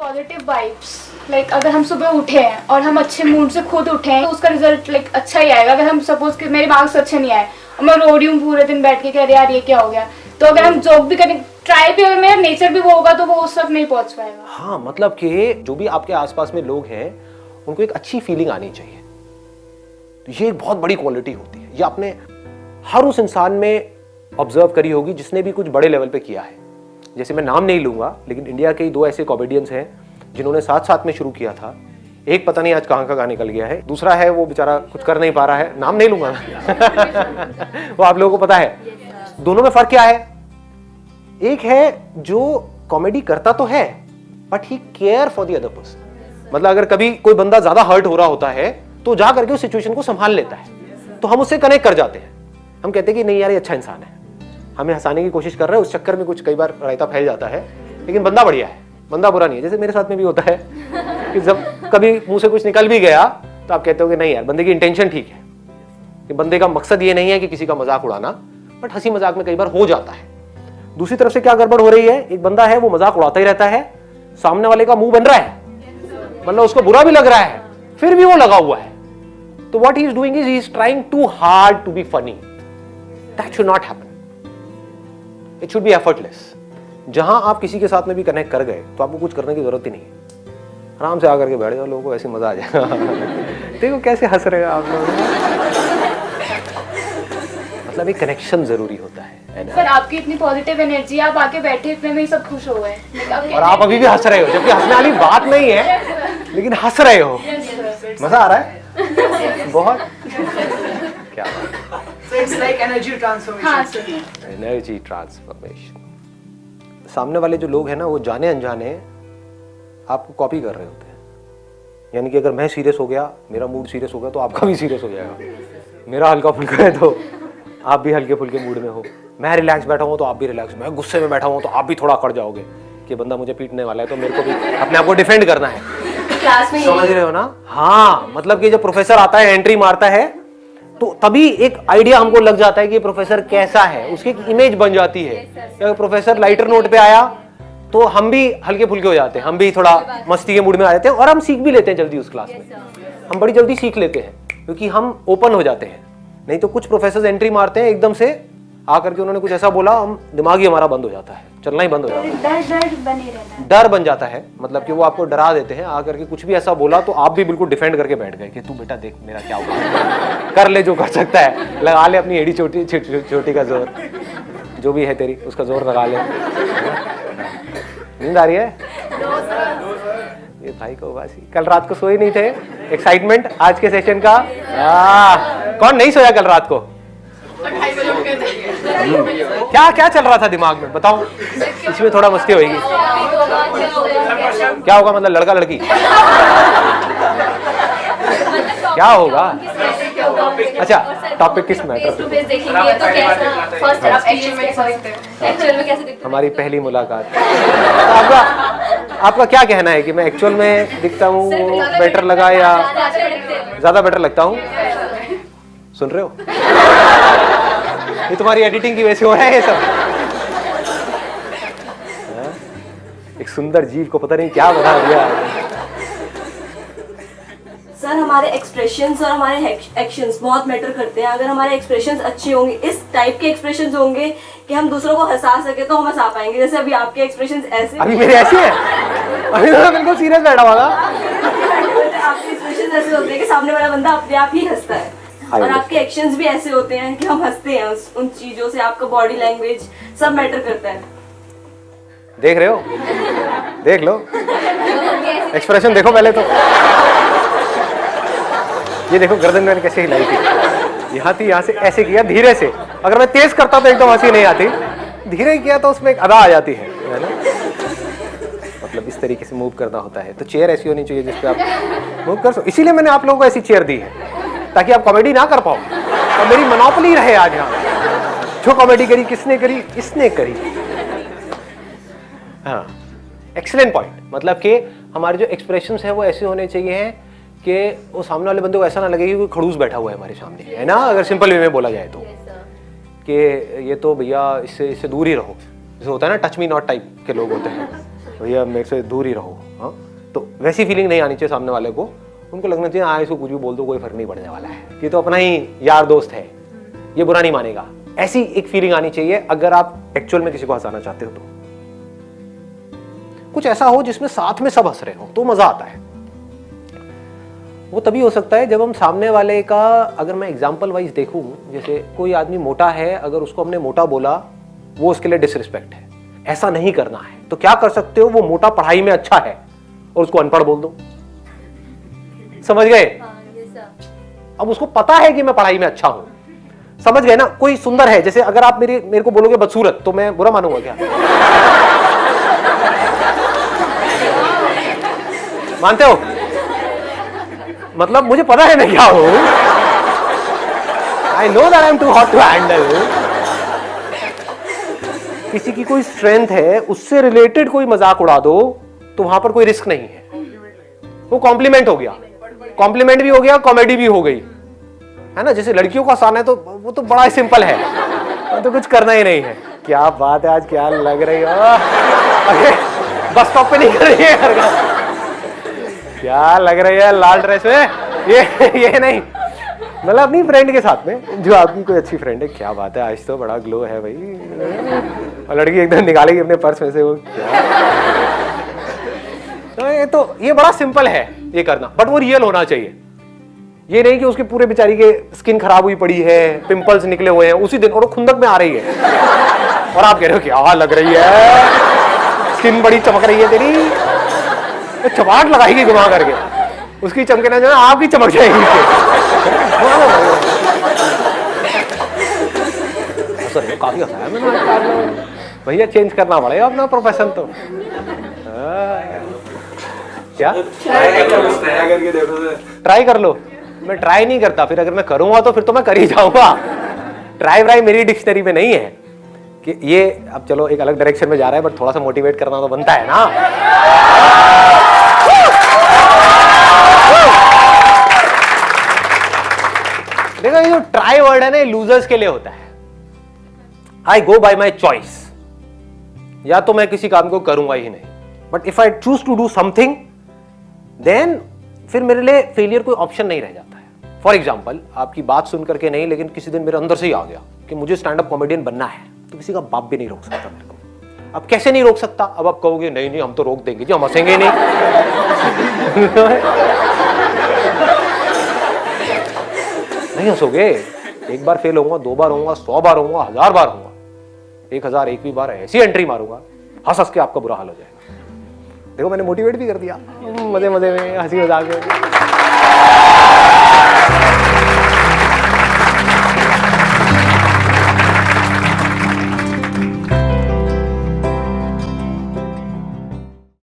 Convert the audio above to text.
Positive vibes, like अगर हम सुबह उठे हैं और हम अच्छे मूड से खुद उठे हैं तो उसका रिजल्ट लाइक अच्छा ही आएगा। अगर हम सपोज कि मेरे मार्क्स अच्छे नहीं आए और मैं रो रही हूँ पूरे दिन बैठ के कह रहे यार ये क्या हो गया, तो अगर हम जॉब भी करें, ट्राई भी अगर मेरा नेचर भी वो होगा तो वो उस तक नहीं पहुंच पाएगा। हाँ, मतलब कि जो भी आपके आसपास में लोग हैं उनको एक अच्छी फीलिंग आनी चाहिए। तो ये एक बहुत बड़ी क्वालिटी होती है। ये आपने हर उस इंसान में ऑब्जर्व करी होगी जिसने भी कुछ बड़े लेवल पे किया है। जैसे मैं नाम नहीं लूंगा, लेकिन इंडिया के 2 ऐसे कॉमेडियंस हैं जिन्होंने साथ साथ में शुरू किया था। एक पता नहीं आज कहाँ का निकल गया है, दूसरा है वो बेचारा कुछ कर नहीं पा रहा है, नाम नहीं लूंगा वो आप लोगों को पता है। दोनों में फर्क क्या है? एक है जो कॉमेडी करता तो है but he care for the other person. मतलब अगर कभी कोई बंदा ज्यादा हर्ट हो रहा होता है तो जा करके उस सिचुएशन को संभाल लेता है, तो हम उससे कनेक्ट कर जाते हैं। हम कहते हैं कि नहीं यार ये अच्छा इंसान है, हमें हंसाने की कोशिश कर रहा है, उस चक्कर में कुछ कई बार रायता फैल जाता है, लेकिन बंदा बढ़िया है, बंदा बुरा नहीं है। जैसे मेरे साथ में भी होता है कि जब कभी मुंह से कुछ निकल भी गया तो आप कहते हो कि नहीं यार बंदे की इंटेंशन ठीक है, कि बंदे का मकसद ये नहीं है कि किसी का मजाक उड़ाना, बट हंसी मजाक में कई बार हो जाता है। दूसरी तरफ से क्या गड़बड़ हो रही है, एक बंदा है वो मजाक उड़ाता ही रहता है, सामने वाले का मुंह बन रहा है, मतलब उसको बुरा भी लग रहा है, फिर भी वो लगा हुआ है। तो what he is doing is he is trying too hard to be funny. That should not happen. It should be effortless. जहां आप किसी के साथ में भी कनेक्ट कर गए तो आपको कुछ करने की जरूरत ही नहीं है। आराम से आकर के बैठ जाओ, लोगों को ऐसे मजा आ जाएगा देखो कैसे हंस रहे हो आप लोग। मतलब एक कनेक्शन जरूरी होता है। सर आपकी इतनी पॉजिटिव एनर्जी, आप आके बैठे इतने में ही सब खुश हो गए और आप अभी भी हंस रहे हो, जबकि हंसने वाली बात नहीं है, लेकिन हंस रहे हो। मजा आ रहा है बहुत। क्या बात। So it's like energy transformation. हाँ सर, एनर्जी ट्रांसफॉर्मेशन। सामने वाले जो लोग हैं ना वो जाने अनजाने आपको कॉपी कर रहे होते हैं। यानी कि अगर मैं सीरियस हो गया, मेरा मूड सीरियस हो गया तो आपका भी सीरियस हो जाएगा। मेरा हल्का फुल्का है तो आप भी हल्के फुल्के मूड में हो। मैं रिलैक्स बैठा हूँ तो आप भी रिलैक्स, मैं गुस्से में बैठा हूँ तो आप भी थोड़ा अकड़ जाओगे कि बंदा मुझे पीटने वाला है, तो मेरे को भी अपने आप को डिफेंड करना है। क्लास में समझ रहे हो ना? हाँ, मतलब कि जब प्रोफेसर आता है, एंट्री मारता है, तो तभी एक आइडिया हमको लग जाता है कि प्रोफेसर कैसा है, उसकी एक इमेज बन जाती है। अगर प्रोफेसर लाइटर नोट पे आया तो हम भी हल्के फुल्के हो जाते हैं, हम भी थोड़ा मस्ती के मूड में आ जाते हैं और हम सीख भी लेते हैं जल्दी उस क्लास में। हम बड़ी जल्दी सीख लेते हैं क्योंकि हम ओपन हो जाते हैं। नहीं तो कुछ प्रोफेसर एंट्री मारते हैं एकदम से आकर के, उन्होंने कुछ ऐसा बोला, हम दिमाग ही हमारा बंद हो जाता है, चलना ही बंद हो जाता है, डर बन जाता है। मतलब कि वो आपको डरा देते हैं, आकर के कुछ भी ऐसा बोला तो आप भी बिल्कुल डिफेंड करके बैठ गए कि तू बेटा देख मेरा क्या होगा, कर ले जो कर सकता है, लगा ले अपनी एड़ी छोटी का जोर, जो भी है तेरी उसका जोर लगा ले। नींद आ रही है ये भाई को? बासी कल रात को सोए नहीं थे, एक्साइटमेंट आज के सेशन का। कौन नहीं सोया कल रात को? क्या क्या चल रहा था दिमाग में बताओ? इसमें थोड़ा मस्ती होगी। क्या होगा मतलब लड़का लड़की क्या होगा? अच्छा, टॉपिक किस मैटर पे? हमारी पहली मुलाकात। तो आपका क्या कहना है कि मैं एक्चुअल में दिखता हूँ बेटर लगा या ज्यादा बेटर लगता हूँ? सुन रहे हो? ये तुम्हारी एडिटिंग की वजह से हो रहा है ये सब। एक सुंदर जीव को पता नहीं क्या बना दिया। सर हमारे एक्सप्रेशंस और हमारे एक्शंस बहुत मैटर करते हैं। अगर हमारे एक्सप्रेशंस अच्छे होंगे, इस टाइप के एक्सप्रेशंस होंगे कि हम दूसरों को हंसा सके, तो हम हंसा पाएंगे। जैसे अभी आपके एक्सप्रेशंस ऐसे, अभी मेरे ऐसे हैं, अभी तो बिल्कुल सीरियस बैठा हुआ था। आपके एक्सप्रेशंस ऐसे होते हैं कि सामने वाला बंदा अपने आप ही हंसता है, और आपके एक्शंस भी ऐसे होते हैं कि हम हंसते हैं उन चीजों से। आपका बॉडी लैंग्वेज सब मैटर करता है। देख रहे हो? देख लो एक्सप्रेशन, देखो पहले तो। ये देखो गर्दन मैंने कैसे हिलाई थी, यहाँ थी, यहाँ से ऐसे किया धीरे से। अगर मैं तेज करता तो एकदम हंसी नहीं आती, धीरे किया तो उसमें एक अदा आ जाती है ना? मतलब इस तरीके से मूव करना होता है। तो चेयर ऐसी होनी चाहिए जिसपे आप मूव कर सको। इसीलिए मैंने आप लोगों को ऐसी चेयर दी है ताकि आप कॉमेडी ना कर पाओ और मेरी मोनोपोली रहे आज यहाँ। जो कॉमेडी करी किसने करी? इसने करी। हाँ, एक्सीलेंट पॉइंट। मतलब कि हमारे जो एक्सप्रेशंस हैं वो ऐसे होने चाहिए कि वो सामने वाले बंदे को ऐसा ना लगे कि कोई खड़ूस बैठा हुआ है हमारे सामने, है ना? अगर सिंपल वे में बोला जाए तो कि ये तो भैया इससे दूर ही रहो। जैसे होता है ना टच मी नॉट टाइप के लोग होते हैं, भैया मेरे से दूर ही रहो। हाँ, तो वैसी फीलिंग नहीं आनी चाहिए सामने वाले को, उनको लगना चाहिए हाँ इसको कुछ भी बोल दो कोई फर्क नहीं पड़ने वाला है, ये तो अपना ही यार दोस्त है, ये बुरा नहीं मानेगा। ऐसी एक फीलिंग आनी चाहिए अगर आप एक्चुअल में किसी को हंसाना चाहते हो। तो कुछ ऐसा हो जिसमें साथ में सब हंस रहे हो तो मजा आता है। वो तभी हो सकता है जब हम सामने वाले का, अगर मैं एग्जांपल वाइज देखूं, जैसे कोई आदमी मोटा है, अगर उसको हमने मोटा बोला वो उसके लिए डिसरिस्पेक्ट है, ऐसा नहीं करना है। तो क्या कर सकते हो, वो मोटा पढ़ाई में अच्छा है और उसको अनपढ़ बोल दो, समझ गए? अब उसको पता है कि मैं पढ़ाई में अच्छा हूं, समझ गए ना? कोई सुंदर है, जैसे अगर आप मेरे को बोलोगे बदसूरत तो मैं बुरा मानूंगा क्या? मानते हो? मतलब मुझे पता है मैं क्या हूं, I know that I am too hot to handle. किसी की कोई स्ट्रेंथ है, उससे रिलेटेड कोई मजाक उड़ा दो तो वहां पर कोई रिस्क नहीं है, वो कॉम्प्लीमेंट हो गया, कॉम्प्लीमेंट भी हो गया, कॉमेडी भी हो गई, है ना? जैसे लड़कियों का आसान है तो वो तो बड़ा सिंपल है, तो कुछ करना ही नहीं है। क्या बात है, आज क्या लग रही हो, बस स्टॉप पे नहीं कर रही है, क्या लग रही है लाल ड्रेस में, ये नहीं, मतलब अपनी फ्रेंड के साथ में, जो आपकी कोई अच्छी फ्रेंड है। क्या बात है, आज तो बड़ा ग्लो है भाई, और लड़की एकदम निकालेगी अपने पर्स में से वो क्या। तो ये बड़ा सिंपल है ये करना, बट वो रियल होना चाहिए। ये नहीं कि उसके पूरे बेचारी के स्किन खराब हुई पड़ी है, पिंपल्स निकले हुए हैं उसी दिन, और वो खुंदक में आ रही है, और आप कह रहे हो क्या लग रही है, स्किन बड़ी चमक रही है तेरी, तो चमाट लगाएगी घुमा करके, उसकी चमके ना जो है आपकी चमक जाएगी। सर काफी हंसाया मैंने भैया, चेंज करना पड़ेगा अपना प्रोफेशन तो। क्या करके देखो, ट्राई कर लो? मैं ट्राई नहीं करता, फिर अगर मैं करूंगा तो फिर तो मैं कर ही जाऊंगा। ट्राई व्राई मेरी डिक्शनरी में नहीं है कि ये, अब चलो एक अलग डायरेक्शन में जा रहा है, बट थोड़ा सा मोटिवेट करना तो बनता है ना। देखो ये जो ट्राई वर्ड है ना, लूजर्स के लिए होता है। आई गो बाय माई चॉइस, या तो मैं किसी काम को करूंगा ही नहीं, but if I choose to do something then फिर मेरे लिए फेलियर कोई ऑप्शन नहीं रह जाता है। फॉर एग्जाम्पल, आपकी बात सुन करके नहीं, लेकिन किसी दिन मेरे अंदर से ही आ गया कि मुझे स्टैंड अप कॉमेडियन बनना है, तो किसी का बाप भी नहीं रोक सकता मेरे को। अब कैसे नहीं रोक सकता? अब आप कहोगे नहीं नहीं हम तो रोक देंगे जी, हम हंसेंगे नहीं। नहीं हंसोगे, एक बार फेल होऊंगा, 2 बार होऊंगा, 100 बार होऊंगा, 1000 बार होऊंगा, 1001वीं बार ऐसी एंट्री मारूंगा, हंस हंस के आपका बुरा हाल हो जाएगा। देखो मैंने मोटिवेट भी कर दिया, मजे मजे में, हंसी मजाक में।